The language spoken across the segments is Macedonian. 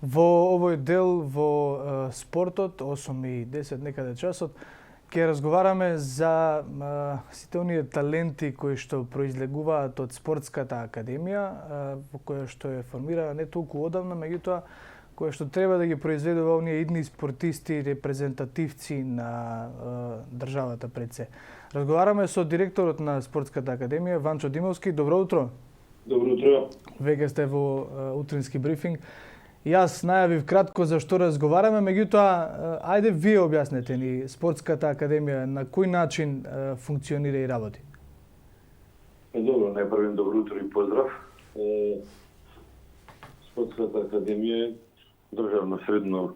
Во овој дел во спортот, 8 и 10 некаде часот, ќе разговараме за сите оние таленти кои што произлегуваат од спортската академија, во која што е формирана не толку одавна, меѓутоа која што треба да ги произведува оние идни спортисти, репрезентативци на државата пред се. Разговараме со директорот на спортската академија Ванчо Димовски. Добро утро. Добро утро. Веќе сте во утрински брифинг. Јас најавив кратко за што разговараме, меѓутоа, ајде вие објаснете ни спортската академија, на кој начин функционира и работи? Добро, најпрво добро утро и поздрав. Спортската академија е државно средно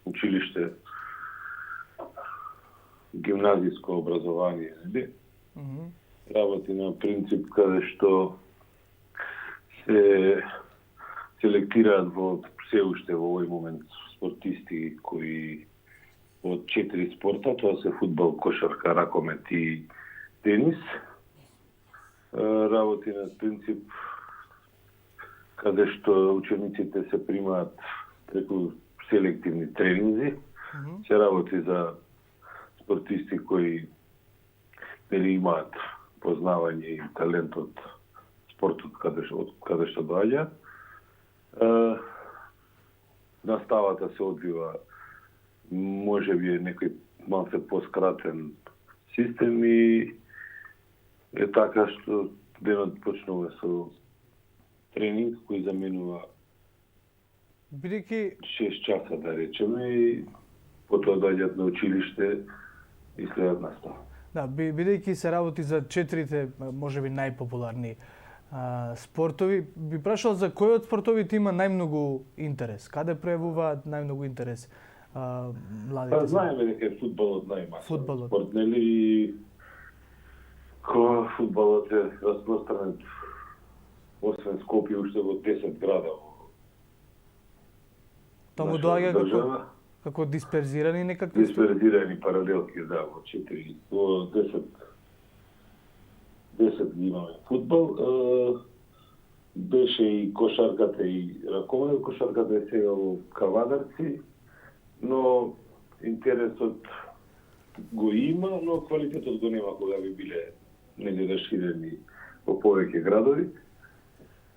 училиште, гимназиско образование, нели? Работи на принцип каде што се селектираат во се уште во овој момент спортисти кои од 4 спорта, тоа се фудбал, кошарка, ракомет и тенис. Работи на принцип каде што учениците се примаат преку селективни тренинзи. Се работи за спортисти кои нели имаат познавање и талент од спортот каде што доаѓа. Наставата се одвива можеби е некој малце поскратен систем и е така што денот почнува со тренинг кој заменува Бидејќи 6 часа, да речеме, и потоа доаѓаат на училиште и следат настава. Да, бидејќи се работи за 4 можеби најпопуларни спортови, би прашал за кој од спортовите има најмногу интерес? Каде пројавуваат најмногу интерес младите? Знаеме дека е фудбалот најмасовен Фудбалот. спорт, нели? И фудбалот е распространет освен Скопје уште во 10 града. Таму доаѓа како дисперзирани некакви? Дисперзирани паралелки, да, во 4, во 10 ги имаме фудбал. Беше и кошарката и ракомет. Кошарката е сега во Кавадарци, но интересот го има, но квалитетот го нема кога би биле нели расширени во повеќе градови.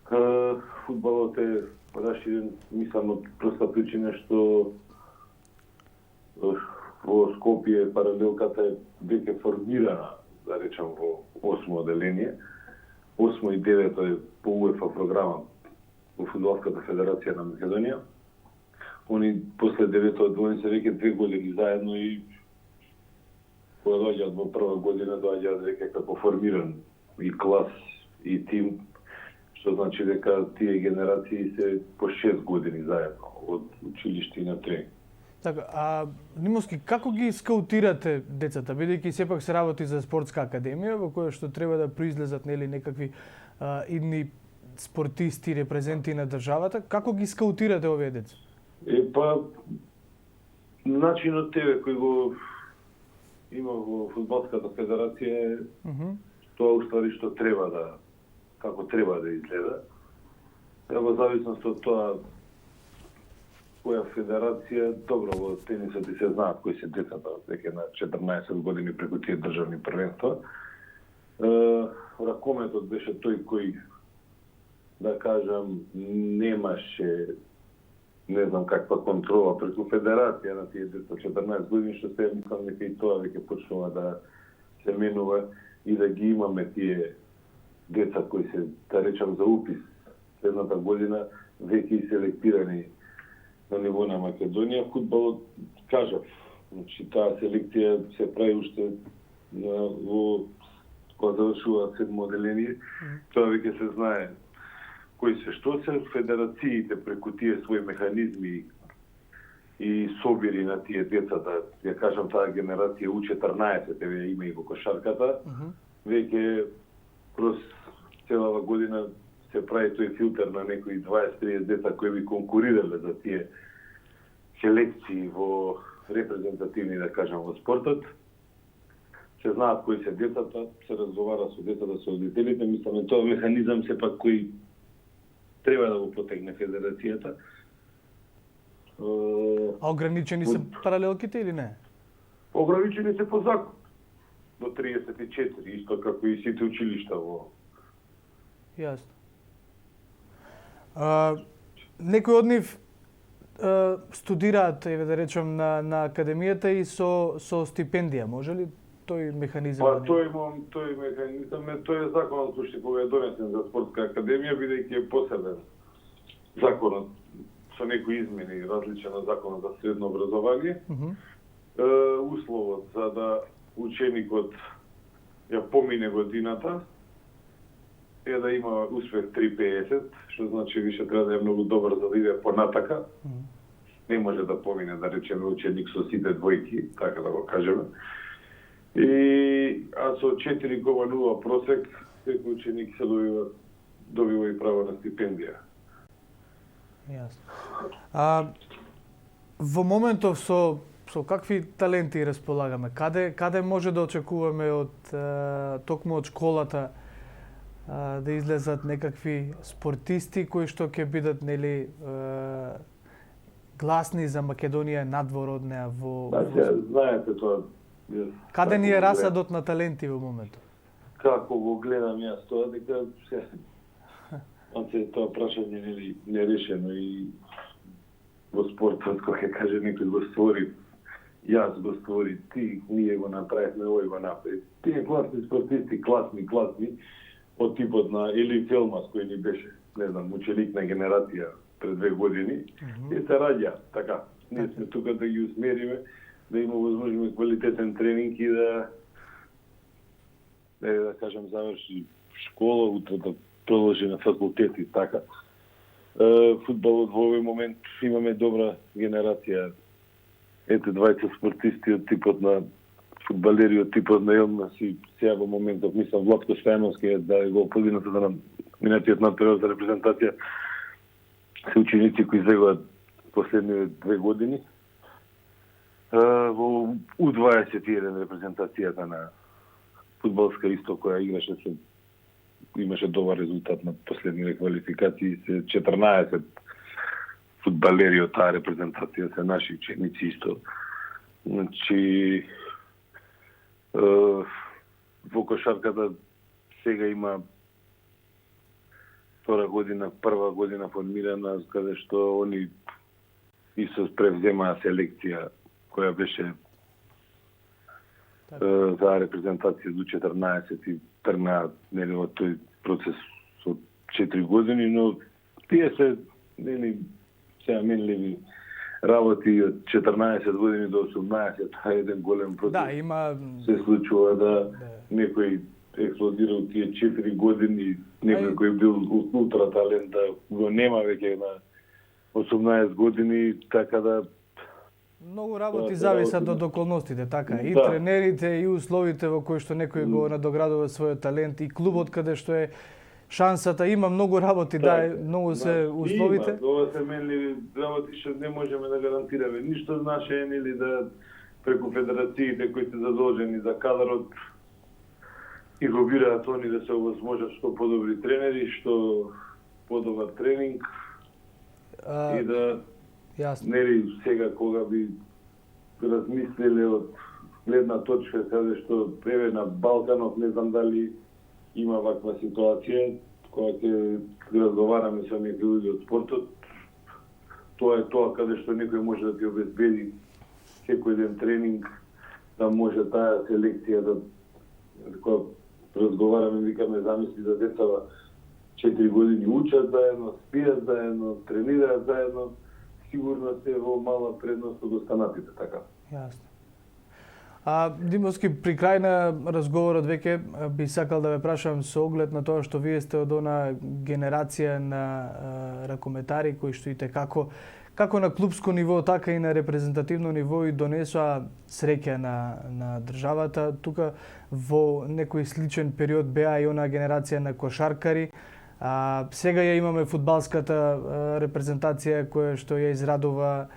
Фудбалот е расширен, мислам, од проста причина што во Скопје паралелката е веќе формирана, да речем, во 8 оделение. 8 и 9 е по УЕФА програма во Фудбалската федерација на Македонија. Они после 9 одвоени се веќе 2 години заедно и кога доаѓаат во прва година доаѓаат веќе како формиран и клас и тим, што значи дека тие генерации се по 6 години заедно од училиште и на тренинг. Така, Димовски, како ги скаутирате децата, бидејќи сепак се работи за спортска академија во која што треба да произлезат нели некакви идни спортисти, репрезенти на државата, како ги скаутирате овие деца? Начинот тебе кој го има во Фудбалската федерација е тоа уствари што треба да, како треба да изгледа. Во зависност од тоа која федерација, добро, во тенисот и се знаат кои се децата веќе на 14 години преку тие државни првенства. Ракометот беше тој кој, да кажам, немаше не знам каква контрола преку федерација на тие деца 14 години, што се мислам дека и тоа веќе почнува да се менува и да ги имаме тие деца кои се, да речам, за упис следната година веќе и селектирани на ниво на Македонија. Фудбалот, кажав, значи таа селекција се прави уште во кога завршува 7 оделение. Тоа веќе се знае кои се што се, федерациите преку тие своји механизми и собири на тие деца, да ја кажам, таа генерација U14 има и во кошарката, веќе кроз целава година се прави тој филтер на некои 20-30 деца кои би конкурирале за тие селекции во репрезентативни, да кажам, во спортот. Се знаат кои се децата, се разговара со децата, со родителите, мислам, тоа механизам сепак кој треба да го потегне федерацијата. А ограничени се паралелките или не? Ограничени се по закон до 34, исто како и сите училишта во. Јасно. Некои од нив студираат, еве да речем, на академијата и со стипендија. Може ли тој механизам? Па тој механизам е законот кој што кога е донесен за спортска академија, бидејќи е посебен законот со некои измени различен од законот за средно образование. Условот за да ученикот ја помине годината е да има успех 3,50, што значи више треба да е многу добар за да иде понатака. Не може да помине, да речеме, ученик со сите двојки, така да го кажеме. А со 4,0 просек, секој ученик се добива и право на стипендија. Јасно. Во моментов со какви таленти располагаме? Каде може да очекуваме од токму од школата да излезат некакви спортисти кои што ќе бидат, нели, гласни за Македонија надвор од неа во... Знаете тоа. Каде ни е расадот на таленти во моментот? Како го гледам јас тоа, дека тоа прашање нели нерешено и во спортот, кога ќе каже некој го створи, јас го створи, ти, ние го направивме, овој го направи. Тие класни спортисти, класни, од типот на Ели Фелмас, кој ни беше, не знам, ученик на генерација пред 2 години, и се раѓа, така. Ние сме тука да ги усмериме, да има возможно квалитетен тренинг и да кажем, заврши школа, утре да продолжи на факултет и така. Фудбалот во овој момент имаме добра генерација. Ете, 20 спортисти од типот на фудбалери од типот на Елмас и сега во моментот мислам Владко Стојановски да го подигнат на минатиот надпериод за репрезентација. Се ученици кои излегуваат последните 2 години. Во У21 репрезентацијата на фудбалска исто која имаше добар резултат на последните квалификации, се 14 фудбалери од таа репрезентација се наши ученици исто. Значи во кошарката сега има прва година формирана, каде што они исто превземаа селекција која беше за репрезентација до 14 и тргнаат нели од тој процес со 4 години, но тие се нели сега менливи работи од 14 години до 18, тоа е еден голем процес. Да, има... Се случува да некој експлодира од тие 4 години, некој кој бил ултра талент, да го нема веќе на 18 години, така да... Многу работи зависат од околностите, така. И тренерите, и условите во кои што некој го надоградува својот талент, и клубот каде што е шансата, има многу работи, многу се условите. Има, ова се менливи работи што не можеме да гарантираме. Ништо наше е, нели, да преку федерациите кои се задолжени за кадарот и го бираат они да се овозможат што подобри тренери, што подобар тренинг и да нели сега кога би размислиле од гледна точка каде што еве на Балканот, не знам дали има ваква ситуација, кога ќе разговараме со некои луѓе од спортот, тоа е тоа каде што некој може да ти обезбеди секој ден тренинг, да може таа селекција да кога разговараме, викаме, замисли за децава 4 години учат заедно, спијат заедно, тренираат заедно, сигурно се во мала предност од останатите, така. Јасно. Димовски, при крај на разговорот веќе би сакал да ве прашам со оглед на тоа што вие сте од она генерација на ракометари кои што и како на клубско ниво, така и на репрезентативно ниво и донесоа среќа на државата. Тука во некој сличен период беа и она генерација на кошаркари. Сега ја имаме фудбалската репрезентација која што ја израдува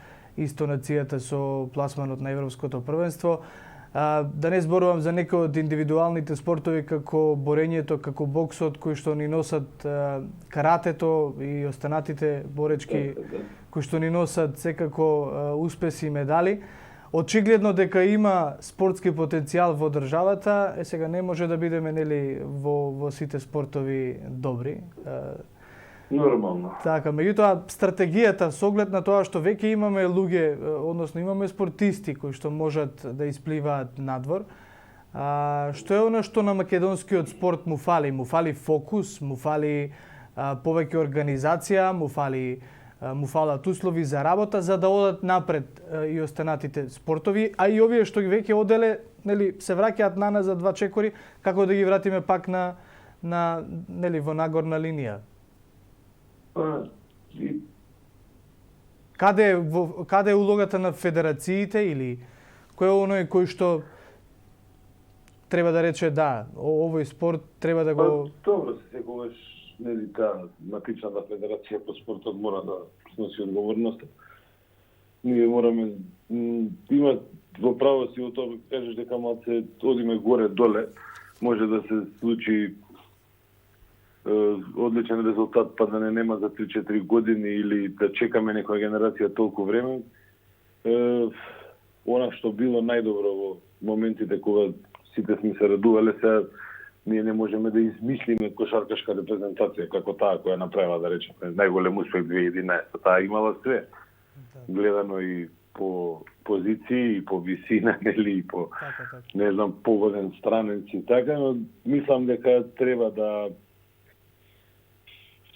исто нацијата со пласманот на Европското првенство. Да не зборувам за некои од индивидуалните спортови како борењето, како боксот, кои што ни носат каратето и останатите боречки кои што ни носат секако успеси и медали. Очигледно дека има спортски потенцијал во државата, сега не може да бидеме нели во сите спортови добри. Нормално. Така, меѓутоа стратегијата со оглед на тоа што веќе имаме луѓе, односно имаме спортисти кои што можат да испливаат надвор, што е она што на македонскиот спорт му фали? Му фали фокус, му фали повеќе организација, му фалат услови за работа за да одат напред и останатите спортови, а и овие што ги веќе оделе, нели се враќаат на нас за два чекори, како да ги вратиме пак на нели во нагорна линија. Каде е улогата на федерациите или кој е оној кој што треба да рече да, овој спорт треба да го... Добро, секогаш нели таа матичната федерација по спортот мора да сноси одговорноста. Ние мораме има во право си во тоа кажеш дека малце одиме горе доле, може да се случи одличен резултат па да не нема за 3-4 години или да чекаме некоја генерација толку време. Она што било најдобро во моментите кога сите сме се радувале, сега ние не можеме да измислиме кошаркашка репрезентација како таа која направила, да речеме, најголем успех 2011. Таа имала све. Гледано и по позиции, и по висина, нели, и по, не знам, погоден странец и така, но мислам дека треба да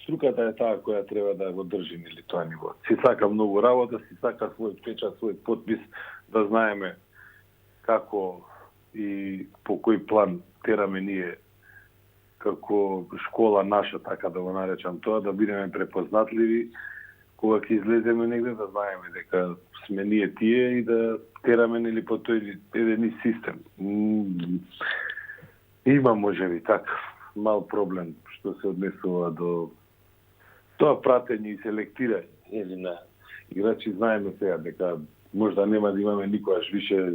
струката е таа која треба да го држи нели тоа ниво. Си сака многу работа, си сака свој печат, свој подпис, да знаеме како и по кој план тераме ние како школа наша, така да го наречам тоа, да бидеме препознатливи, кога ќе излеземе негде да знаеме дека сме ние тие и да тераме нели по тој еден систем. Има можеби такав мал проблем што се однесува до тоа пратење и селектирање или на играчи. Знаеме сега дека можда нема да имаме никогаш више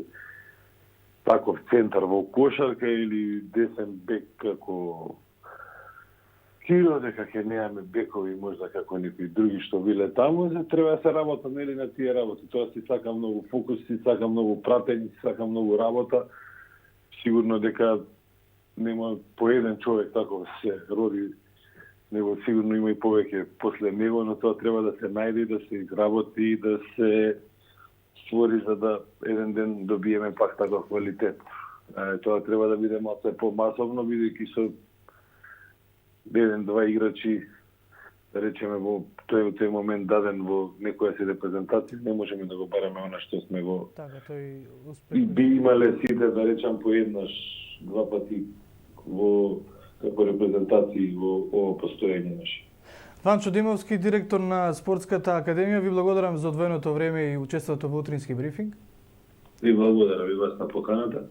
таков центар во кошарка или десен бек како Киро, дека ќе немаме бекови можда како некои други што биле таму, треба да се работа нели на тие работи. Тоа си сака многу фокус, си сака многу пратење, си сака многу работа. Сигурно дека нема по еден човек таков се роди, него сигурно има и повеќе после него, но тоа треба да се најде, да се изработи и да се створи за да еден ден добиеме пак таков квалитет. Тоа треба да биде малце помасовно, бидејќи со еден-два играчи, да речеме, во тој момент даден во некоја си репрезентација, не можеме да го бараме она што сме го... Така, тој успех... И би имале сите, да речам, по еднаш, два пати во како репрезентации во ово постоење наше. Ванчо Димовски, директор на Спортската академија, ви благодарам за одвоеното време и учеството во утрински брифинг. И благодарам и вас на поканата.